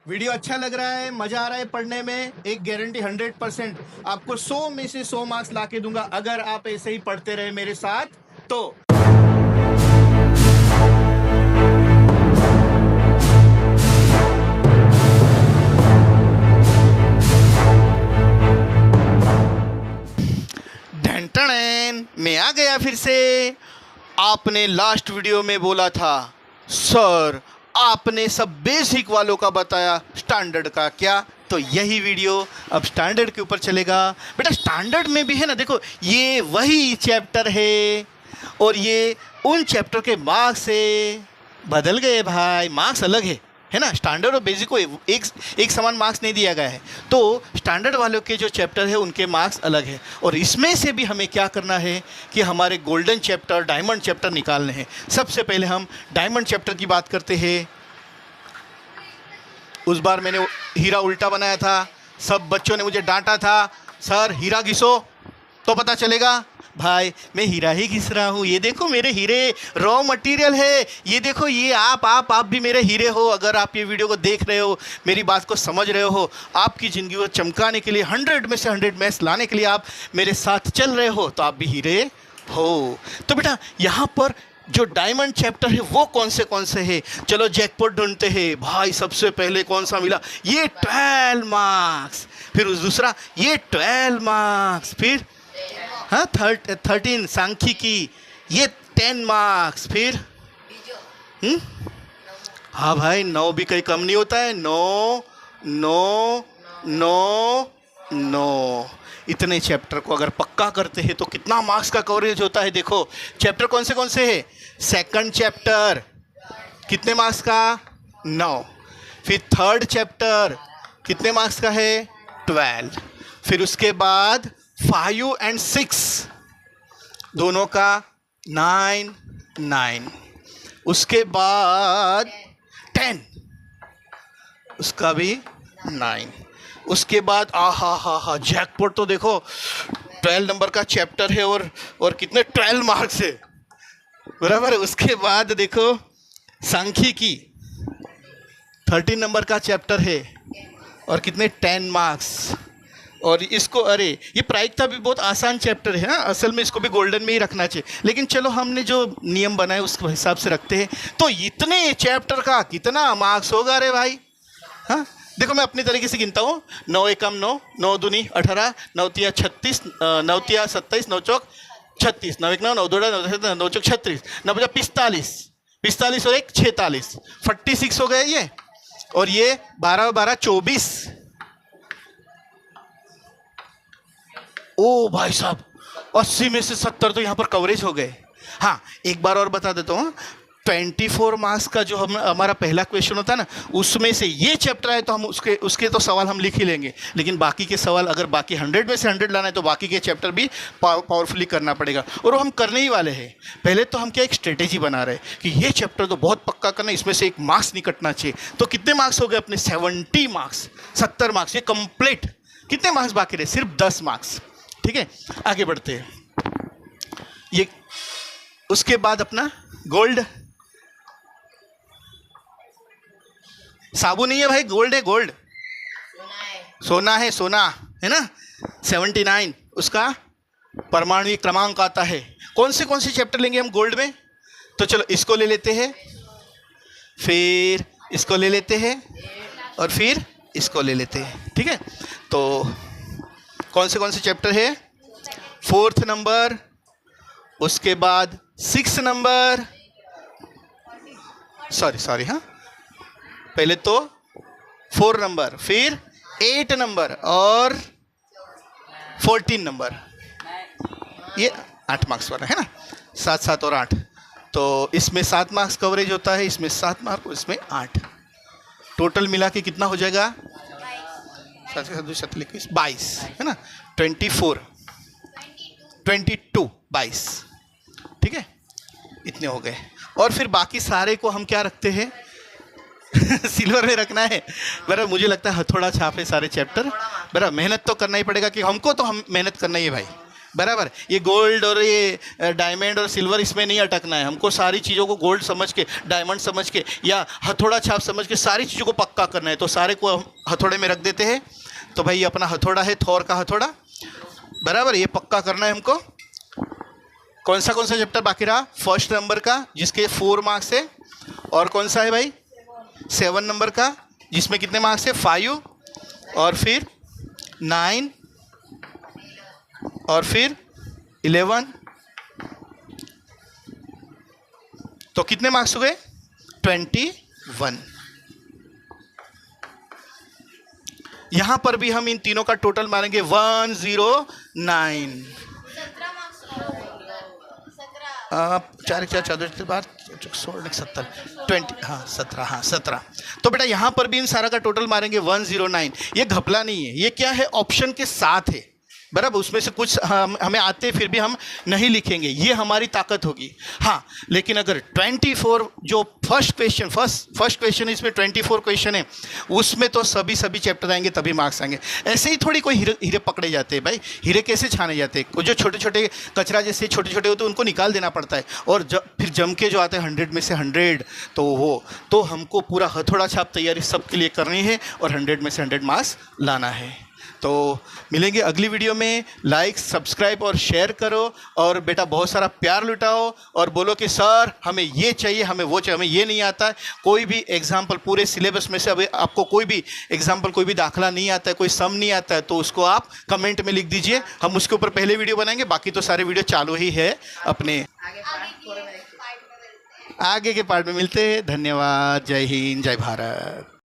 Video अच्छा लग रहा है, मजा आ रहा है पढ़ने में, एक गारंटी 100% आपको 100 में से 100 मार्क्स ला के दूंगा अगर आप ऐसे ही पढ़ते रहे मेरे साथ तो। मैं आ गया फिर से। आपने लास्ट वीडियो में बोला था सर आपने सब बेसिक वालों का बताया, स्टैंडर्ड का क्या? तो यही वीडियो अब स्टैंडर्ड के ऊपर चलेगा। बेटा स्टैंडर्ड में भी है ना, देखो ये वही चैप्टर है और ये उन चैप्टर के मार्क्स है, बदल गए भाई, मार्क्स अलग है ना। स्टैंडर्ड और बेसिक को एक समान मार्क्स नहीं दिया गया है, तो स्टैंडर्ड वालों के जो चैप्टर है उनके मार्क्स अलग है। और इसमें से भी हमें क्या करना है कि हमारे गोल्डन चैप्टर, डायमंड चैप्टर निकालने हैं। सबसे पहले हम डायमंड चैप्टर की बात करते हैं। उस बार मैंने हीरा उल्टा बनाया था, सब बच्चों ने मुझे डांटा था, सर हीरा घिसो तो पता चलेगा। भाई मैं हीरा ही घिस रहा हूँ, ये देखो मेरे हीरे रॉ मटेरियल है, ये देखो ये आप भी मेरे हीरे हो। अगर आप ये वीडियो को देख रहे हो, मेरी बात को समझ रहे हो, आपकी ज़िंदगी को चमकाने के लिए 100 में से 100 मैच लाने के लिए आप मेरे साथ चल रहे हो, तो आप भी हीरे हो। तो बेटा यहाँ पर जो डायमंड चैप्टर है वो कौन से हैं? चलो जैकपॉट ढूंढते हैं। भाई सबसे पहले कौन सा मिला? ये 12 मार्क्स, फिर दूसरा ये 12 मार्क्स, फिर हाँ 13 सांख्यिकी ये 10 मार्क्स, फिर हाँ भाई 9 भी कहीं कम नहीं होता है। 9 9 9 9 इतने चैप्टर को अगर पक्का करते हैं तो कितना मार्क्स का कवरेज होता है। देखो चैप्टर कौन से हैं? सेकंड चैप्टर कितने मार्क्स का? 9। फिर थर्ड चैप्टर कितने मार्क्स का है? 12। फिर उसके बाद 5 और 6 दोनों का 9 9। उसके बाद 10 उसका भी 9। उसके बाद हा जैकपॉट तो देखो 12 नंबर का चैप्टर है और कितने 12 मार्क्स है, बराबर। उसके बाद देखो सांख्यिकी 13 नंबर का चैप्टर है और कितने 10 मार्क्स। और इसको अरे ये प्रायिकता भी बहुत आसान चैप्टर है ना, असल में इसको भी गोल्डन में ही रखना चाहिए, लेकिन चलो हमने जो नियम बनाए उस हिसाब से रखते हैं। तो इतने चैप्टर का कितना मार्क्स होगा रे भाई? हाँ देखो मैं अपनी तरीके से गिनता हूँ। 9 एकम 9, 9 दूनी 18, 9 तिया 36, 9 तिया 27, 9 चौक 36, 9 एक 9, 9 दो 9 चौक 36, 9 बजा 45, 45 और 1 46, 46 हो गए ये। और ये 12 12 24। ओ भाई साहब 80 में से 70 तो यहाँ पर कवरेज हो गए। हाँ एक बार और बता देता हूँ, 24 मार्क्स का जो हमारा पहला क्वेश्चन होता है ना, उसमें से ये चैप्टर है तो हम उसके तो सवाल हम लिख ही लेंगे, लेकिन बाकी के सवाल अगर बाकी 100 में से 100 लाना है तो बाकी के चैप्टर भी पावरफुली करना पड़ेगा। और वो हम करने ही वाले हैं। पहले तो हम क्या एक स्ट्रेटेजी बना रहे हैं कि ये चैप्टर तो बहुत पक्का करना, इसमें से एक मार्क्स नहीं कटना चाहिए। तो कितने मार्क्स हो गए अपने? 70 मार्क्स, 70 मार्क्स ये कंप्लीट। कितने मार्क्स बाकी रहे? सिर्फ 10 मार्क्स। ठीक है आगे बढ़ते हैं। ये उसके बाद अपना गोल्ड, साबुन नहीं है भाई, गोल्ड है, गोल्ड सोना है, सोना है ना। 79 उसका परमाणु क्रमांक आता है। कौन से चैप्टर लेंगे हम गोल्ड में? तो चलो इसको ले लेते हैं, फिर इसको ले लेते हैं और फिर इसको ले लेते हैं। ठीक है तो कौन से चैप्टर है? 4th नंबर, उसके बाद 6 नंबर, सॉरी हाँ पहले तो 4 नंबर, फिर 8 नंबर और 14 नंबर, ये 8 मार्क्स वाला है ना। 7 7 और 8, तो इसमें 7 मार्क्स कवरेज होता है, इसमें 7 मार्क, इसमें 8। टोटल मिला के कितना हो जाएगा? 22 है ना। 24 22 22। ठीक है इतने हो गए। और फिर बाकी सारे को हम क्या रखते हैं? सिल्वर में रखना है। बराबर मुझे लगता है थोड़ा छाप है सारे चैप्टर। बराबर मेहनत तो करना ही पड़ेगा कि हमको तो हम मेहनत करना ही है भाई। बराबर। ये गोल्ड और ये डायमंड और सिल्वर इसमें नहीं अटकना है हमको। सारी चीज़ों को गोल्ड समझ के, डायमंड समझ के या हथौड़ा छाप समझ के सारी चीज़ों को पक्का करना है। तो सारे को हम हथौड़े में रख देते हैं। तो भाई अपना हथौड़ा है, थॉर का हथौड़ा, बराबर। ये पक्का करना है हमको। कौन सा चैप्टर बाकी रहा? फर्स्ट नंबर का जिसके 4 मार्क्स है, और कौन सा है भाई 7 नंबर का जिसमें कितने मार्क्स है 5, और फिर 9, और फिर 11। तो कितने मार्क्स हो गए 21। यहां पर भी हम इन तीनों का टोटल मारेंगे 109। 4 4 14 बार 16 17 20, हाँ 17। तो बेटा यहाँ पर भी इन सारा का टोटल मारेंगे 109। ये घपला नहीं है, ये क्या है ऑप्शन के साथ है, बराबर। उसमें से कुछ हमें आते फिर भी हम नहीं लिखेंगे, ये हमारी ताकत होगी। हाँ, लेकिन अगर 24 जो फर्स्ट क्वेश्चन इसमें 24 क्वेश्चन है, उसमें तो सभी चैप्टर आएंगे तभी मार्क्स आएंगे। ऐसे ही थोड़ी कोई हीरे पकड़े जाते हैं भाई। हीरे कैसे छाने जाते हैं? जो छोटे छोटे कचरा जैसे छोटे छोटे होते हैं उनको निकाल देना पड़ता है, और फिर जम के जो आते हैं 100 में से 100, तो हमको पूरा हथौड़ा छाप तैयारी सबके लिए करनी है और 100 में से 100 मार्क्स लाना है। तो मिलेंगे अगली वीडियो में। लाइक, सब्सक्राइब और शेयर करो, और बेटा बहुत सारा प्यार लुटाओ और बोलो कि सर हमें ये चाहिए, हमें वो चाहिए, हमें ये नहीं आता है। कोई भी एग्जाम्पल पूरे सिलेबस में से अभी आपको कोई भी एग्जाम्पल, कोई भी दाखला नहीं आता है, कोई सम नहीं आता है, तो उसको आप कमेंट में लिख दीजिए। हम उसके ऊपर पहले वीडियो बनाएंगे, बाकी तो सारे वीडियो चालू ही है अपने। आगे के पार्ट में मिलते हैं। धन्यवाद। जय हिंद, जय भारत।